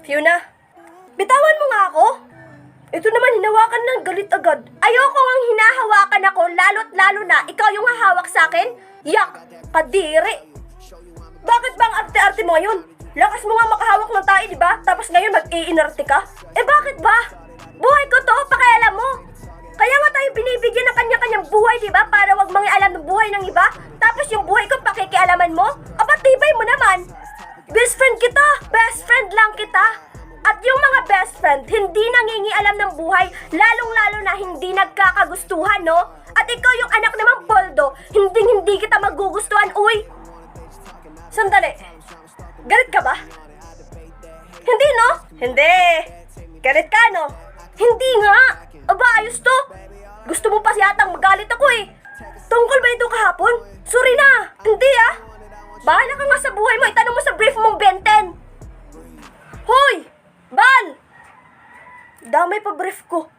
Fiona, bitawan mo nga ako. Ito naman, hinawakan ng galit agad. Ayoko ngang hinahawakan ako, lalo't lalo na ikaw yung hahawak sa akin. Yak, kadiri. Bakit ba ang arte-arte mo ngayon? Lakas mo nga makahawak ng tayo, di ba? Tapos ngayon mag-iinarte ka? Eh bakit ba? Buhay ko to, pakialam mo. Kaya nga tayo binibigyan ng kanya-kanyang buhay, di ba? Para wag mangialam ng buhay ng iba. Tapos yung buhay ko, pakikialaman mo? Aba, tibay mo naman. Best friend kita. Best friend lang kita. At yung mga best friend, hindi nangingialam ng buhay, lalong-lalo na hindi nagkakagustuhan, no? At ikaw yung anak namang Poldo, hindi kita magugustuhan, uy! Sandali, galit ka ba? Hindi, no? Hindi. Galit ka, no? Hindi nga. Aba, ayos to. Gusto mo pa yatang magalit ako, eh. Tungkol ba ito kahapon? Sorry na. Hindi, ah. Bahala ka nga sa buhay mo, itanong mo sa brief mong benten. Hoy! Bal! Damay pa brief ko.